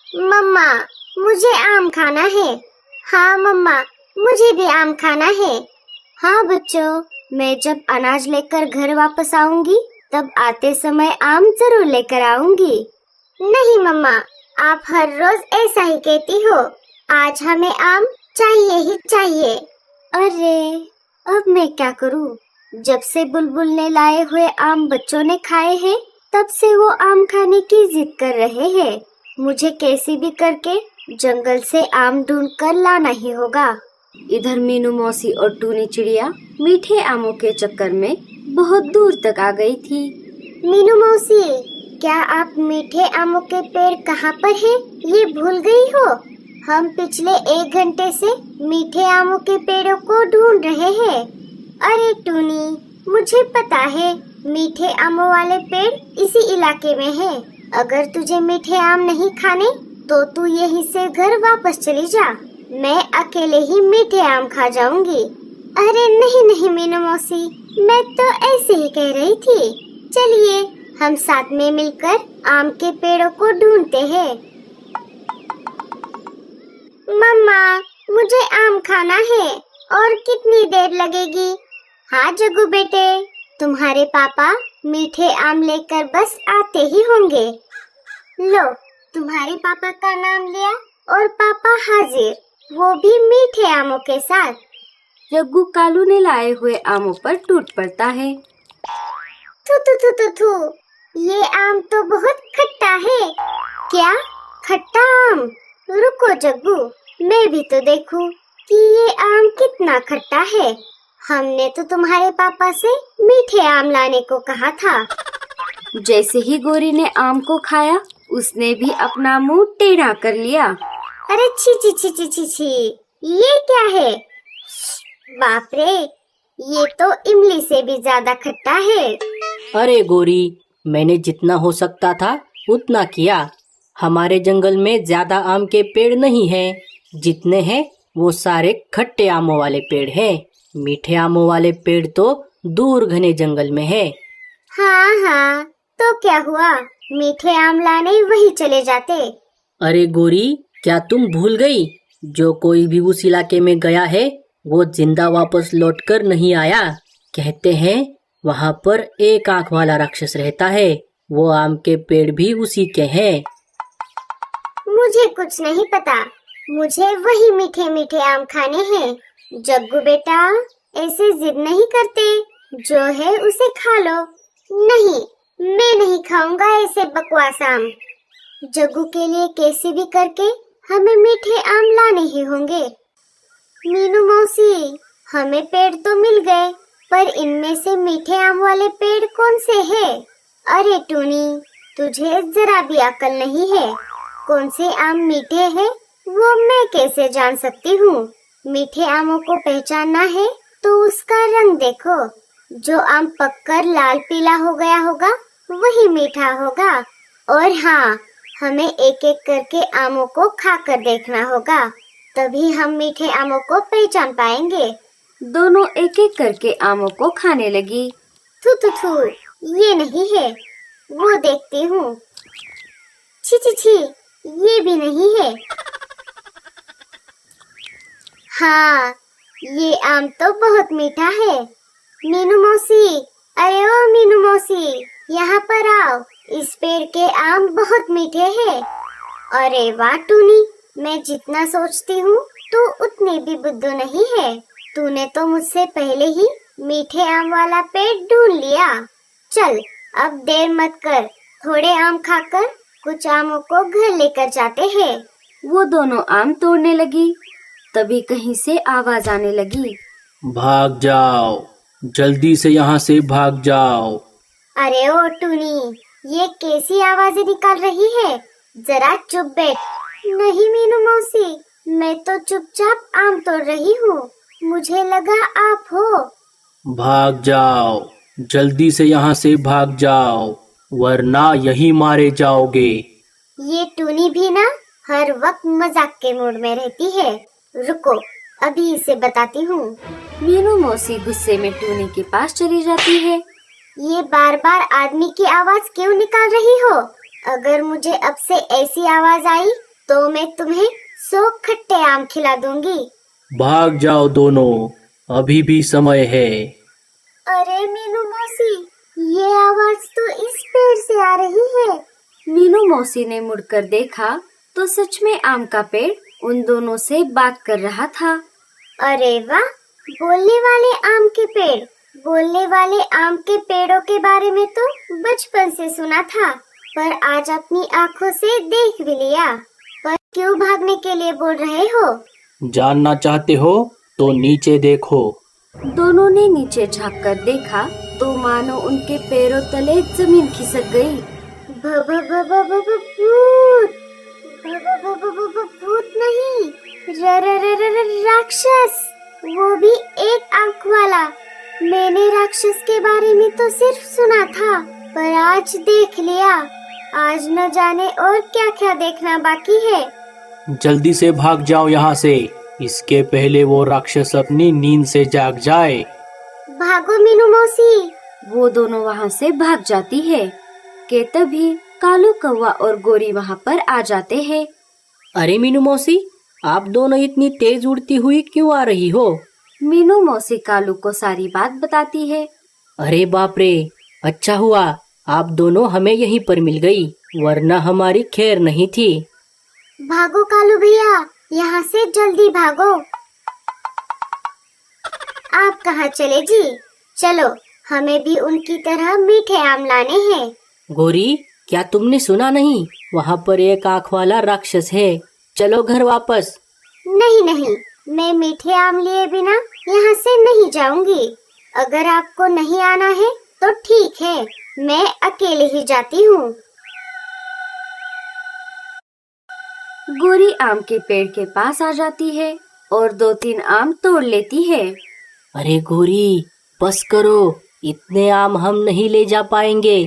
मम्मा, मुझे आम खाना है। हाँ मम्मा, मुझे भी आम खाना है। हाँ बच्चों, मैं जब अनाज लेकर घर वापस आऊंगी तब आते समय आम जरूर लेकर आऊंगी। नहीं मम्मा, आप हर रोज ऐसा ही कहती हो। आज हमें आम चाहिए ही चाहिए। अरे, अब मैं क्या करूं? जब से बुलबुल ने लाए हुए आम बच्चों ने खाए हैं, तब से वो आम खाने की जिद कर रहे हैं। मुझे कैसे भी करके जंगल से आम ढूंढ कर लाना ही होगा। इधर मीनू मौसी और टूनी चिड़िया मीठे आमों के चक्कर में बहुत दूर तक आ गई थी। मीनू मौसी, क्या आप मीठे आमों के पेड़ कहाँ पर हैं? ये भूल गई हो? हम पिछले 1 घंटे से मीठे आमों के पेड़ों को ढूंढ रहे हैं। अरे टूनी, मुझे पता है मीठे आमों वाले पेड़ इसी इलाके में है। अगर तुझे मीठे आम नहीं खाने तो तू यहीं से घर वापस चली जा। मैं अकेले ही मीठे आम खा जाऊंगी। अरे नहीं नहीं मीनू मौसी, मैं तो ऐसे ही कह रही थी। चलिए हम साथ में मिलकर आम के पेड़ों को ढूंढते हैं। मम्मा, मुझे आम खाना है। और कितनी देर लगेगी? हाँ जग्गू बेटे, तुम्हारे पापा मीठे आम लेकर बस आते ही होंगे। लो, तुम्हारे पापा का नाम लिया और पापा हाजिर, वो भी मीठे आमों के साथ। जग्गू कालू ने लाए हुए आमों पर टूट पड़ता है। थू थू थू थू थू, ये आम तो बहुत खट्टा है। क्या खट्टा आम? रुको जग्गू, मैं भी तो देखूं कि ये आम कितना खट्टा है। हमने तो तुम्हारे पापा से मीठे आम लाने को कहा था। जैसे ही गोरी ने आम को खाया, उसने भी अपना मुंह टेढ़ा कर लिया। अरे छी छी छी छी छी छी, ये क्या है? बाप रे, ये तो इमली से भी ज्यादा खट्टा है। अरे गोरी, मैंने जितना हो सकता था उतना किया। हमारे जंगल में ज्यादा आम के पेड़ नहीं हैं। जितने हैं वो सारे खट्टे आमों वाले पेड़ हैं। मीठे आमों वाले पेड़ तो दूर घने जंगल में है। हाँ हाँ, तो क्या हुआ? मीठे आम लाने वही चले जाते। अरे गोरी, क्या तुम भूल गई? जो कोई भी उस इलाके में गया है वो जिंदा वापस लौटकर नहीं आया। कहते हैं वहाँ पर एक आंख वाला राक्षस रहता है। वो आम के पेड़ भी उसी के हैं। मुझे कुछ नहीं पता, मुझे वही मीठे मीठे आम खाने हैं। जग्गू बेटा, ऐसे जिद नहीं करते, जो है उसे खा लो। नहीं, मैं नहीं खाऊंगा ऐसे बकवास आम। जग्गू के लिए कैसे भी करके हमें मीठे आम लाने ही होंगे। मीनू मौसी, हमें पेड़ तो मिल गए, पर इनमें से मीठे आम वाले पेड़ कौन से हैं? अरे टूनी, तुझे जरा भी अकल नहीं है। कौन से आम मीठे हैं वो मैं कैसे जान सकती हूँ? मीठे आमों को पहचानना है तो उसका रंग देखो। जो आम पककर लाल पीला हो गया होगा वही मीठा होगा। और हाँ, हमें एक एक करके आमों को खाकर देखना होगा, तभी हम मीठे आमों को पहचान पाएंगे। दोनों एक एक करके आमों को खाने लगी। थू थू थू, ये नहीं है, वो देखती हूँ। छी छी छी, ये भी नहीं है। हाँ, ये आम तो बहुत मीठा है। मीनू मौसी, अरे ओ मीनू मौसी, यहाँ पर आओ। इस पेड़ के आम बहुत मीठे हैं। अरे वाह टूनी, मैं जितना सोचती हूँ तू उतनी भी बुद्धू नहीं है। तूने तो मुझसे पहले ही मीठे आम वाला पेड़ ढूंढ लिया। चल, अब देर मत कर, थोड़े आम खाकर कुछ आमों को घर लेकर जाते हैं। वो दोनों आम तोड़ने लगी, तभी कहीं से आवाज आने लगी। भाग जाओ, जल्दी से यहाँ से भाग जाओ। अरे ओ टूनी, ये कैसी आवाजें निकाल रही है? जरा चुप बैठ। नहीं मीनू मौसी, मैं तो चुपचाप आम तोड़ रही हूँ। मुझे लगा आप हो। भाग जाओ, जल्दी से यहाँ से भाग जाओ, वरना यही मारे जाओगे। ये टूनी भी ना हर वक्त मजाक के मूड में रहती है। रुको, अभी इसे बताती हूँ। मीनू मौसी गुस्से में टूनी के पास चली जाती है। ये बार बार आदमी की आवाज क्यों निकाल रही हो? अगर मुझे अब से ऐसी आवाज आई तो मैं तुम्हें 100 खट्टे आम खिला दूंगी। भाग जाओ दोनों, अभी भी समय है। अरे मीनू मौसी, ये आवाज तो इस पेड़ से आ रही है। मीनू मौसी ने मुड़कर देखा तो सच में आम का पेड़ उन दोनों से बात कर रहा था। अरे वाह, बोलने वाले आम के पेड़। बोलने वाले आम के पेड़ों के बारे में तो बचपन से सुना था, पर आज अपनी आंखों से देख भी लिया। पर क्यों भागने के लिए बोल रहे हो? जानना चाहते हो तो नीचे देखो। दोनों ने नीचे झांक कर देखा तो मानो उनके पैरों तले जमीन खिसक गई। भूत! भूत नहीं, राक्षस, वो भी एक आंख वाला। मैंने राक्षस के बारे में तो सिर्फ सुना था, पर आज देख लिया। आज न जाने और क्या क्या देखना बाकी है। जल्दी से भाग जाओ यहाँ से, इसके पहले वो राक्षस अपनी नींद से जाग जाए। भागो मीनू मौसी। वो दोनों वहाँ से भाग जाती है कि तभी कालू कौवा और गोरी वहाँ पर आ जाते हैं। अरे मीनू मौसी, आप दोनों इतनी तेज उड़ती हुई क्यों आ रही हो? मीनू मौसी कालू को सारी बात बताती है। अरे बाप रे, अच्छा हुआ आप दोनों हमें यहीं पर मिल गई, वरना हमारी खैर नहीं थी। भागो कालू भैया, यहाँ से जल्दी भागो। आप कहाँ चले जी? चलो, हमें भी उनकी तरह मीठे आम लाने हैं। गोरी, क्या तुमने सुना नहीं? वहाँ पर एक आँख वाला राक्षस है, चलो घर वापस। नहीं नहीं, मैं मीठे आम लिए बिना यहाँ से नहीं जाऊंगी। अगर आपको नहीं आना है तो ठीक है, मैं अकेले ही जाती हूँ। गोरी आम के पेड़ के पास आ जाती है और 2-3 आम तोड़ लेती है। अरे गोरी, बस करो, इतने आम हम नहीं ले जा पाएंगे।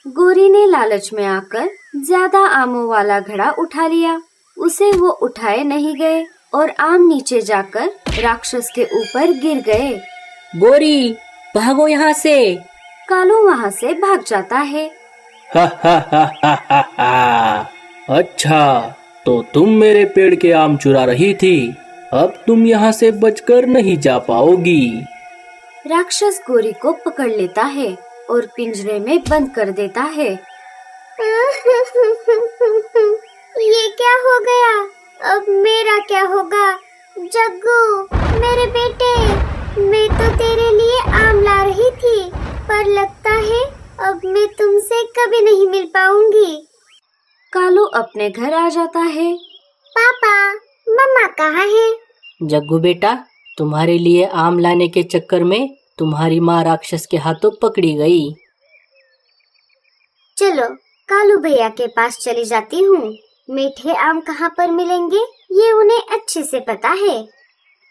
गोरी ने लालच में आकर ज्यादा आमों वाला घड़ा उठा लिया। उसे वो उठाए नहीं गए और आम नीचे जाकर राक्षस के ऊपर गिर गए। गोरी, भागो यहाँ से। कालू वहाँ से भाग जाता है। हा हा हा हा हा हा। अच्छा, तो तुम मेरे पेड़ के आम चुरा रही थी, अब तुम यहाँ से बचकर नहीं जा पाओगी। राक्षस गोरी को पकड़ लेता है और पिंजरे में बंद कर देता है। ये क्या हो गया? अब मेरा क्या होगा? जग्गू, मेरे बेटे, मैं तो तेरे लिए आम ला रही थी, पर लगता है अब मैं तुमसे कभी नहीं मिल पाऊंगी। कालू अपने घर आ जाता है। पापा, मम्मा कहाँ है? जग्गू बेटा, तुम्हारे लिए आम लाने के चक्कर में तुम्हारी माँ राक्षस के हाथों पकड़ी गई। चलो, कालू भैया के पास चली जाती हूँ। मीठे आम कहाँ पर मिलेंगे ये उन्हें अच्छे से पता है।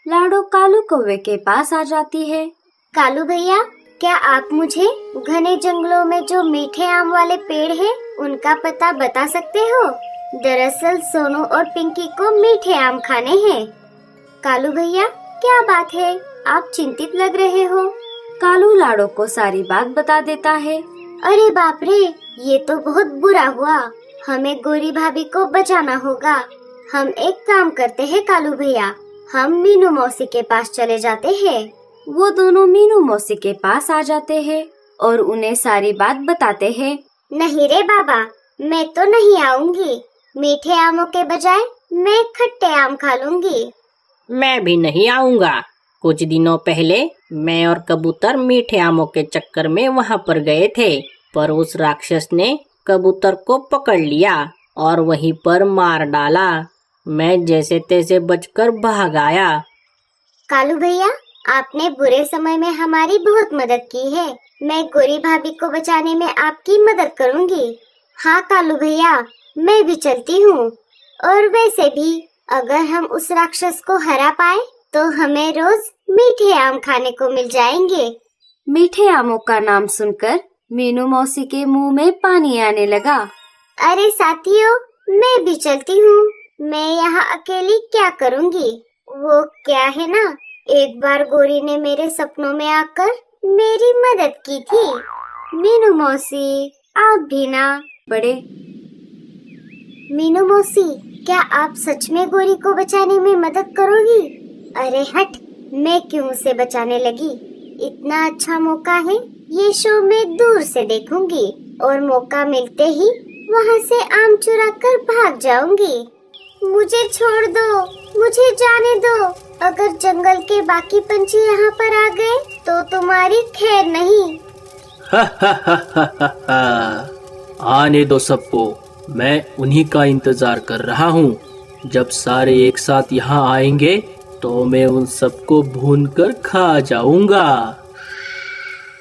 लाडो कालू कौवे के पास आ जाती है। कालू भैया, क्या आप मुझे घने जंगलों में जो मीठे आम वाले पेड़ है उनका पता बता सकते हो? दरअसल सोनू और पिंकी को मीठे आम खाने हैं। कालू भैया, क्या बात है, आप चिंतित लग रहे हो? कालू लाडो को सारी बात बता देता है। अरे बाप रे, ये तो बहुत बुरा हुआ। हमें गोरी भाभी को बचाना होगा। हम एक काम करते हैं कालू भैया, हम मीनू मौसी के पास चले जाते हैं। वो दोनों मीनू मौसी के पास आ जाते हैं और उन्हें सारी बात बताते हैं। नहीं रे बाबा, मैं तो नहीं आऊंगी। मीठे आमों के बजाय मैं खट्टे आम खा लूंगी। मैं भी नहीं आऊंगा। कुछ दिनों पहले मैं और कबूतर मीठे आमों के चक्कर में वहाँ पर गए थे, पर उस राक्षस ने कबूतर को पकड़ लिया और वहीं पर मार डाला। मैं जैसे तैसे बचकर भाग आया। कालू भैया, आपने बुरे समय में हमारी बहुत मदद की है। मैं गोरी भाभी को बचाने में आपकी मदद करूंगी। हाँ कालू भैया, मैं भी चलती हूँ। और वैसे भी अगर हम उस राक्षस को हरा पाए तो हमें रोज मीठे आम खाने को मिल जाएंगे। मीठे आमों का नाम सुनकर मीनू मौसी के मुंह में पानी आने लगा। अरे साथियों, मैं भी चलती हूँ। मैं यहाँ अकेली क्या करूँगी? वो क्या है ना, एक बार गोरी ने मेरे सपनों में आकर मेरी मदद की थी। मीनू मौसी, आप भी ना बड़े। मीनू मौसी, क्या आप सच में गोरी को बचाने में मदद करोगी? अरे हट, मैं क्यों उसे बचाने लगी? इतना अच्छा मौका है, ये शो मैं दूर से देखूंगी और मौका मिलते ही वहाँ से आम चुरा कर भाग जाऊंगी। मुझे छोड़ दो, मुझे जाने दो। अगर जंगल के बाकी पंछी यहाँ पर आ गए तो तुम्हारी खैर नहीं। आने दो सबको, मैं उन्हीं का इंतजार कर रहा हूँ। जब सारे एक साथ यहाँ आएंगे तो मैं उन सबको भून कर खा जाऊंगा।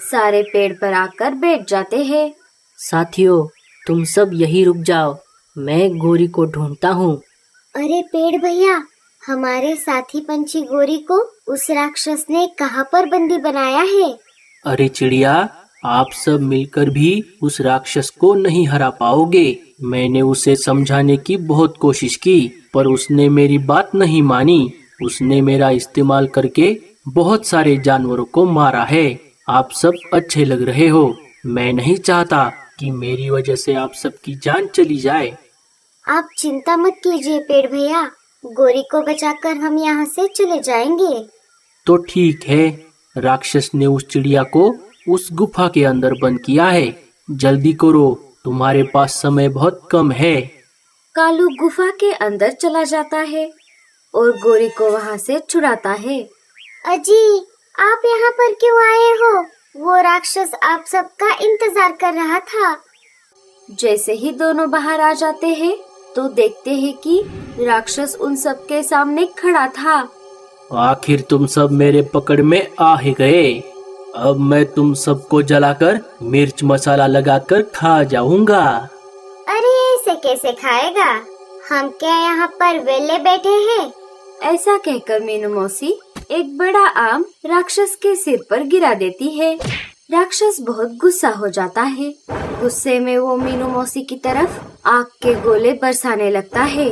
सारे पेड़ पर आकर बैठ जाते हैं। साथियों, तुम सब यही रुक जाओ, मैं गोरी को ढूंढता हूँ। अरे पेड़ भैया, हमारे साथी पंछी गोरी को उस राक्षस ने कहाँ पर बंदी बनाया है? अरे चिड़िया, आप सब मिलकर भी उस राक्षस को नहीं हरा पाओगे। मैंने उसे समझाने की बहुत कोशिश की, पर उसने मेरी बात नहीं मानी। उसने मेरा इस्तेमाल करके बहुत सारे जानवरों को मारा है। आप सब अच्छे लग रहे हो। मैं नहीं चाहता कि मेरी वजह से आप सबकी जान चली जाए। आप चिंता मत कीजिए पेड़ भैया, गोरी को बचाकर हम यहाँ से चले जाएंगे। तो ठीक है, राक्षस ने उस चिड़िया को उस गुफा के अंदर बंद किया है। जल्दी करो, तुम्हारे पास समय बहुत कम है। कालू गुफा के अंदर चला जाता है और गोरी को वहाँ से छुड़ाता है। अजी, आप यहाँ पर क्यों आए हो? वो राक्षस आप सबका इंतजार कर रहा था। जैसे ही दोनों बाहर आ जाते हैं तो देखते हैं कि राक्षस उन सबके सामने खड़ा था। आखिर तुम सब मेरे पकड़ में आ ही गए। अब मैं तुम सबको जलाकर मिर्च मसाला लगाकर खा जाऊंगा। अरे ऐसे कैसे खाएगा? हम क्या यहाँ पर वेले बैठे हैं? ऐसा कहकर मीनू मौसी एक बड़ा आम राक्षस के सिर पर गिरा देती है। राक्षस बहुत गुस्सा हो जाता है। गुस्से में वो मीनू मौसी की तरफ आग के गोले बरसाने लगता है।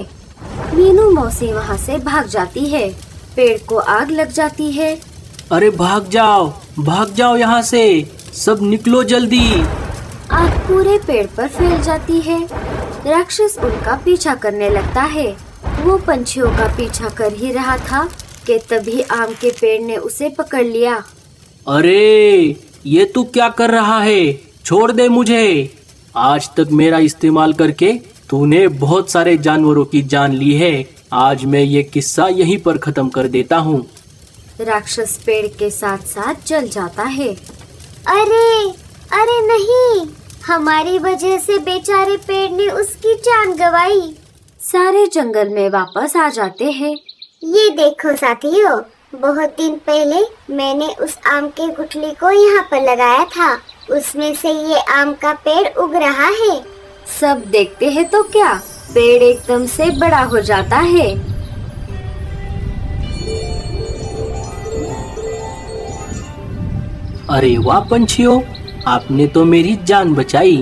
मीनू मौसी वहाँ से भाग जाती है। पेड़ को आग लग जाती है। अरे भाग जाओ यहाँ से, सब निकलो जल्दी। आग पूरे पेड़ पर फैल जाती है। राक्षस उनका पीछा करने लगता है। वो पंछियों का पीछा कर ही रहा था कि तभी आम के पेड़ ने उसे पकड़ लिया। अरे ये तू क्या कर रहा है? छोड़ दे मुझे। आज तक मेरा इस्तेमाल करके तूने बहुत सारे जानवरों की जान ली है। आज मैं ये किस्सा यहीं पर खत्म कर देता हूँ। राक्षस पेड़ के साथ साथ जल जाता है। अरे नहीं, हमारी वजह से बेचारे पेड़ ने उसकी जान गंवाई। सारे जंगल में वापस आ जाते हैं। ये देखो साथियों, बहुत दिन पहले मैंने उस आम के गुठली को यहाँ पर लगाया था। उसमें से ये आम का पेड़ उग रहा है। सब देखते हैं तो क्या, पेड़ एकदम से बड़ा हो जाता है। अरे वाह पंछियों, आपने तो मेरी जान बचाई।